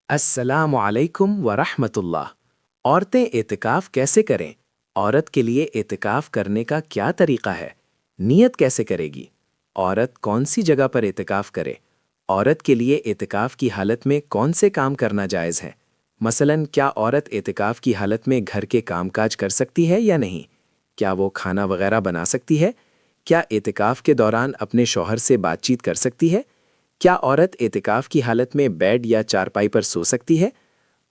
السلام علیکم ورحمۃ اللہ۔ عورتیں اعتکاف کیسے کریں؟ عورت کے لیے اعتکاف کرنے کا کیا طریقہ ہے؟ نیت کیسے کرے گی؟ عورت کون سی جگہ پر اعتکاف کرے؟ عورت کے لیے اعتکاف کی حالت میں کون سے کام کرنا جائز ہے؟ مثلاً کیا عورت اعتکاف کی حالت میں گھر کے کام کاج کر سکتی ہے یا نہیں؟ کیا وہ کھانا وغیرہ بنا سکتی ہے؟ کیا اعتکاف کے دوران اپنے شوہر سے بات چیت کر سکتی ہے؟ کیا عورت اعتکاف کی حالت میں بیڈ یا چارپائی پر سو سکتی ہے؟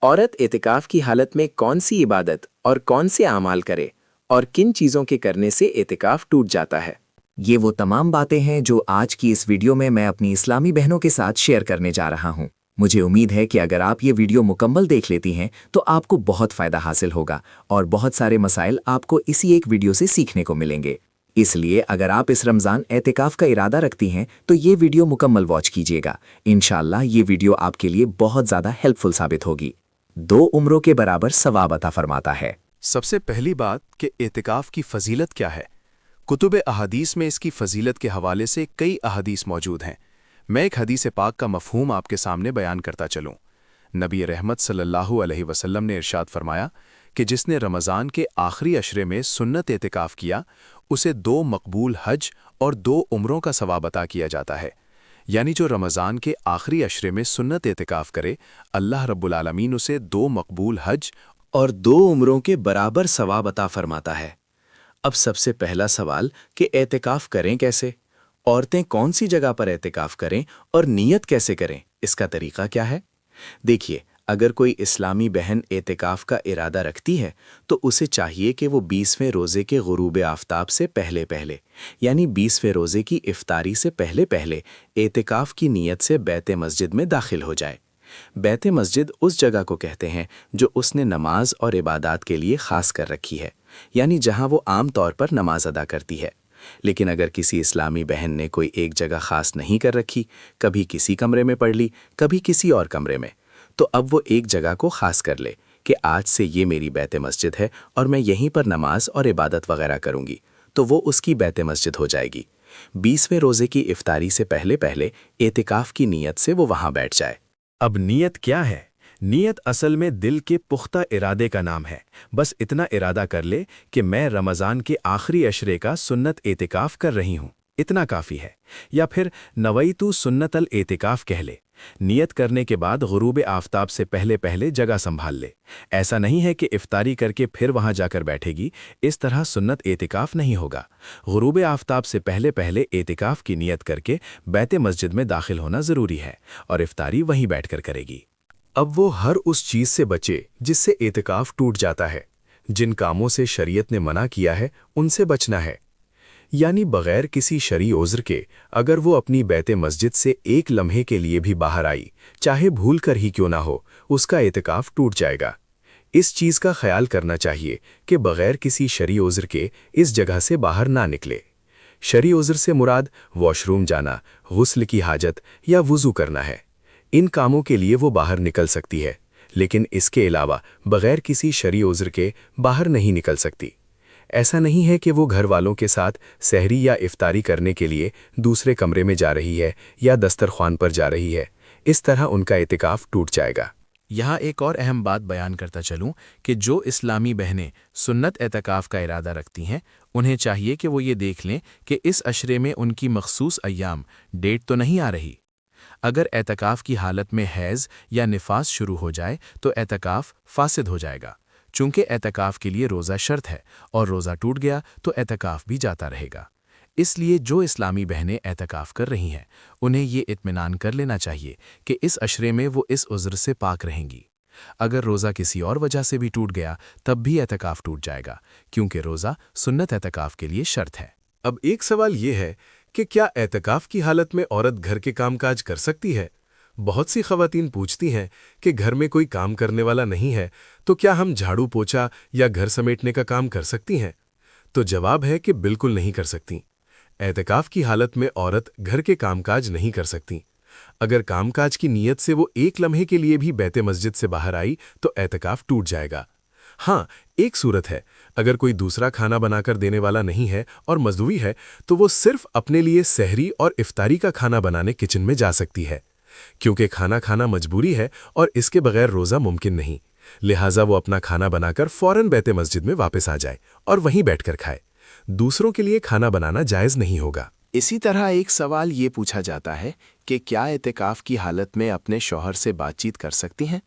عورت اعتکاف کی حالت میں کون سی عبادت اور کون سے اعمال کرے اور کن چیزوں کے کرنے سے اعتکاف ٹوٹ جاتا ہے؟ یہ وہ تمام باتیں ہیں جو آج کی اس ویڈیو میں اپنی اسلامی بہنوں کے ساتھ شیئر کرنے جا رہا ہوں۔ مجھے امید ہے کہ اگر آپ یہ ویڈیو مکمل دیکھ لیتی ہیں تو آپ کو بہت فائدہ حاصل ہوگا اور بہت سارے مسائل آپ کو اسی ایک ویڈیو سے سیکھنے کو ملیں گے۔ اس لیے اگر آپ اس رمضان اعتکاف کا ارادہ رکھتی ہیں تو یہ ویڈیو مکمل واچ کیجیے گا۔ انشاءاللہ یہ ویڈیو آپ کے لیے بہت زیادہ ہیلپ فل ثابت ہوگی۔ 2 عمروں کے برابر ثواب عطا فرماتا ہے۔ سب سے پہلی بات کہ اعتکاف کی فضیلت کیا ہے؟ کتب احادیث میں اس کی فضیلت کے حوالے سے کئی احادیث موجود ہیں۔ میں ایک حدیث پاک کا مفہوم آپ کے سامنے بیان کرتا چلوں۔ نبی رحمت صلی اللہ علیہ وسلم نے ارشاد فرمایا کہ جس نے رمضان کے آخری عشرے میں سنت اعتکاف کیا اسے 2 مقبول حج اور 2 عمروں کا ثواب عطا کیا جاتا ہے۔ یعنی جو رمضان کے آخری عشرے میں سنت اعتکاف کرے اللہ رب العالمین اسے 2 مقبول حج اور 2 عمروں کے برابر ثواب عطا فرماتا ہے۔ اب سب سے پہلا سوال کہ اعتکاف کریں کیسے؟ عورتیں کون سی جگہ پر اعتکاف کریں اور نیت کیسے کریں؟ اس کا طریقہ کیا ہے؟ دیکھیے، اگر کوئی اسلامی بہن اعتکاف کا ارادہ رکھتی ہے تو اسے چاہیے کہ وہ 20ویں روزے کے غروب آفتاب سے پہلے یعنی 20ویں روزے کی افطاری سے پہلے اعتکاف کی نیت سے بیت مسجد میں داخل ہو جائے۔ بیت مسجد اس جگہ کو کہتے ہیں جو اس نے نماز اور عبادات کے لیے خاص کر رکھی ہے، یعنی جہاں وہ عام طور پر نماز ادا کرتی ہے۔ لیکن اگر کسی اسلامی بہن نے کوئی ایک جگہ خاص نہیں کر رکھی، کبھی کسی کمرے میں پڑھ لی، کبھی کسی اور کمرے میں، تو اب وہ ایک جگہ کو خاص کر لے کہ آج سے یہ میری بیت مسجد ہے اور میں یہیں پر نماز اور عبادت وغیرہ کروں گی، تو وہ اس کی بیت مسجد ہو جائے گی۔ 20ویں روزے کی افطاری سے پہلے اعتکاف کی نیت سے وہ وہاں بیٹھ جائے۔ اب نیت کیا ہے؟ نیت اصل میں دل کے پختہ ارادے کا نام ہے۔ بس اتنا ارادہ کر لے کہ میں رمضان کے آخری عشرے کا سنت اعتکاف کر رہی ہوں، اتنا کافی ہے۔ یا پھر نویتو سنت الاعتکاف کہہ لے۔ نیت کرنے کے بعد غروب آفتاب سے پہلے جگہ سنبھال لے۔ ایسا نہیں ہے کہ افطاری کر کے پھر وہاں جا کر بیٹھے گی، اس طرح سنت اعتکاف نہیں ہوگا۔ غروب آفتاب سے پہلے اعتکاف کی نیت کر کے بیت مسجد میں داخل ہونا ضروری ہے اور افطاری وہیں بیٹھ کر کرے گی۔ اب وہ ہر اس چیز سے بچے جس سے اعتکاف ٹوٹ جاتا ہے۔ جن کاموں سے شریعت نے منع کیا ہے ان سے بچنا ہے، یعنی بغیر کسی شرعی عذر کے اگر وہ اپنی بیت مسجد سے ایک لمحے کے لیے بھی باہر آئی، چاہے بھول کر ہی کیوں نہ ہو، اس کا اعتکاف ٹوٹ جائے گا۔ اس چیز کا خیال کرنا چاہیے کہ بغیر کسی شرعی عذر کے اس جگہ سے باہر نہ نکلے۔ شرعی عذر سے مراد واش روم جانا، غسل کی حاجت یا وضو کرنا ہے۔ ان کاموں کے لیے وہ باہر نکل سکتی ہے، لیکن اس کے علاوہ بغیر کسی شرعی عذر کے باہر نہیں نکل سکتی۔ ایسا نہیں ہے کہ وہ گھر والوں کے ساتھ سحری یا افطاری کرنے کے لیے دوسرے کمرے میں جا رہی ہے یا دسترخوان پر جا رہی ہے، اس طرح ان کا اعتکاف ٹوٹ جائے گا۔ یہاں ایک اور اہم بات بیان کرتا چلوں کہ جو اسلامی بہنیں سنت اعتکاف کا ارادہ رکھتی ہیں انہیں چاہیے کہ وہ یہ دیکھ لیں کہ اس عشرے میں ان کی مخصوص ایام ڈیٹ تو نہیں آ رہی۔ اگر اعتکاف کی حالت میں حیض یا نفاس شروع ہو جائے تو اعتکاف فاسد ہو جائے گا، چونکہ اعتکاف کے لیے روزہ شرط ہے اور روزہ ٹوٹ گیا تو اعتکاف بھی جاتا رہے گا۔ اس لیے جو اسلامی بہنیں اعتکاف کر رہی ہیں انہیں یہ اطمینان کر لینا چاہیے کہ اس عشرے میں وہ اس عذر سے پاک رہیں گی۔ اگر روزہ کسی اور وجہ سے بھی ٹوٹ گیا تب بھی اعتکاف ٹوٹ جائے گا، کیونکہ روزہ سنت اعتکاف کے لیے شرط ہے۔ اب ایک سوال یہ ہے کہ کیا اعتکاف کی حالت میں عورت گھر کے کام کاج کر سکتی ہے؟ بہت سی خواتین پوچھتی ہیں کہ گھر میں کوئی کام کرنے والا نہیں ہے تو کیا ہم جھاڑو پوچھا یا گھر سمیٹنے کا کام کر سکتی ہیں؟ تو جواب ہے کہ بالکل نہیں کر سکتی۔ اعتکاف کی حالت میں عورت گھر کے کام کاج نہیں کر سکتی۔ اگر کام کاج کی نیت سے وہ ایک لمحے کے لیے بھی بیت مسجد سے باہر آئی تو اعتکاف ٹوٹ جائے گا۔ ہاں، ایک صورت ہے، اگر کوئی دوسرا کھانا بنا کر دینے والا نہیں ہے اور مزدوری ہے تو وہ صرف اپنے لیے سحری اور افطاری کا کھانا بنانے کچن میں جا سکتی ہے۔ کیونکہ کھانا کھانا مجبوری ہے اور اس کے بغیر روزہ ممکن نہیں، لہٰذا وہ اپنا کھانا بنا کر فوراً بیت مسجد میں واپس آ جائے اور وہیں بیٹھ کر کھائے۔ دوسروں کے لیے کھانا بنانا جائز نہیں ہوگا۔ اسی طرح ایک سوال یہ پوچھا جاتا ہے کہ کیا اعتکاف کی حالت میں اپنے شوہر سے بات چیت کر سکتی ہیں؟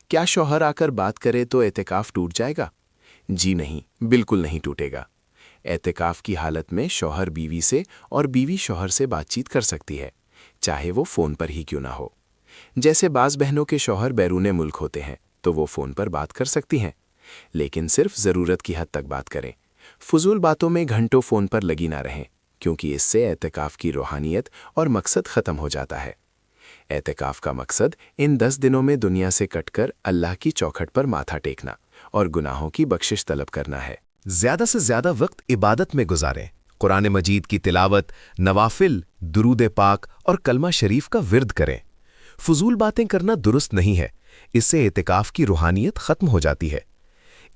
کیا شوہر آ کر بات کرے تو اعتکاف ٹوٹ جائے گا؟ جی نہیں، بالکل نہیں ٹوٹے گا۔ اعتکاف کی حالت میں شوہر بیوی سے اور بیوی شوہر سے بات چیت کر سکتی ہے، چاہے وہ فون پر ہی کیوں نہ ہو۔ جیسے بعض بہنوں کے شوہر بیرون ملک ہوتے ہیں تو وہ فون پر بات کر سکتی ہیں، لیکن صرف ضرورت کی حد تک بات کریں۔ فضول باتوں میں گھنٹوں فون پر لگی نہ رہیں، کیونکہ اس سے اعتکاف کی روحانیت اور مقصد ختم ہو جاتا ہے۔ اعتکاف کا مقصد ان 10 دنوں میں دنیا سے کٹ کر اللہ کی چوکھٹ پر ماتھا ٹیکنا اور گناہوں کی بخشش طلب کرنا ہے۔ زیادہ سے زیادہ وقت عبادت میں گزاریں، قرآن مجید کی تلاوت، نوافل، درود پاک اور کلمہ شریف کا ورد کریں۔ فضول باتیں کرنا درست نہیں ہے، اس سے اعتکاف کی روحانیت ختم ہو جاتی ہے۔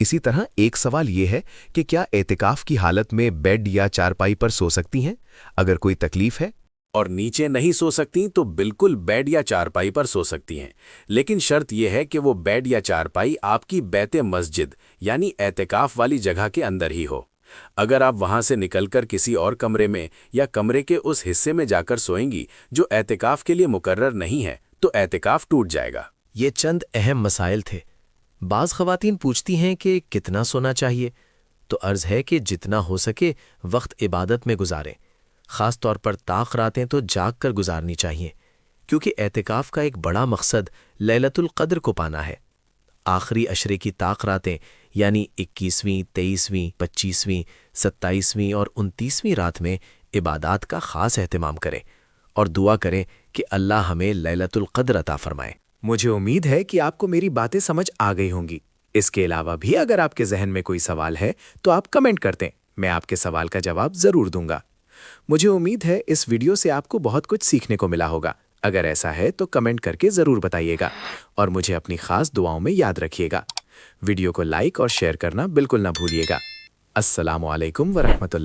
اسی طرح ایک سوال یہ ہے کہ کیا اعتکاف کی حالت میں بیڈ یا چارپائی پر سو سکتی ہیں؟ اگر کوئی تکلیف ہے اور نیچے نہیں سو سکتی تو بالکل بیڈ یا چارپائی پر سو سکتی ہیں، لیکن شرط یہ ہے کہ وہ بیڈ یا چارپائی آپ کی بیت مسجد یعنی اعتکاف والی جگہ کے اندر ہی ہو۔ اگر آپ وہاں سے نکل کر کسی اور کمرے میں یا کمرے کے اس حصے میں جا کر سوئیں گی جو اعتکاف کے لیے مقرر نہیں ہے تو اعتکاف ٹوٹ جائے گا۔ یہ چند اہم مسائل تھے۔ بعض خواتین پوچھتی ہیں کہ کتنا سونا چاہیے، تو عرض ہے کہ جتنا ہو سکے وقت عبادت میں گزاریں۔ خاص طور پر طاق راتیں تو جاگ کر گزارنی چاہیے، کیونکہ اعتکاف کا ایک بڑا مقصد لیلۃ القدر کو پانا ہے۔ آخری عشرے کی طاق راتیں یعنی 21ویں، 23ویں، 25ویں، 27ویں اور 29ویں رات میں عبادات کا خاص اہتمام کریں اور دعا کریں کہ اللہ ہمیں لیلۃ القدر عطا فرمائے۔ مجھے امید ہے کہ آپ کو میری باتیں سمجھ آ گئی ہوں گی۔ اس کے علاوہ بھی اگر آپ کے ذہن میں کوئی سوال ہے تو آپ کمنٹ کر دیں، میں آپ کے سوال کا جواب ضرور دوں گا۔ مجھے امید ہے اس ویڈیو سے آپ کو بہت کچھ سیکھنے کو ملا ہوگا۔ اگر ایسا ہے تو کمنٹ کر کے ضرور بتائیے گا اور مجھے اپنی خاص دعاؤں میں یاد رکھیے گا۔ ویڈیو کو لائک اور شیئر کرنا بالکل نہ بھولیے گا۔ السلام علیکم ورحمۃ اللہ۔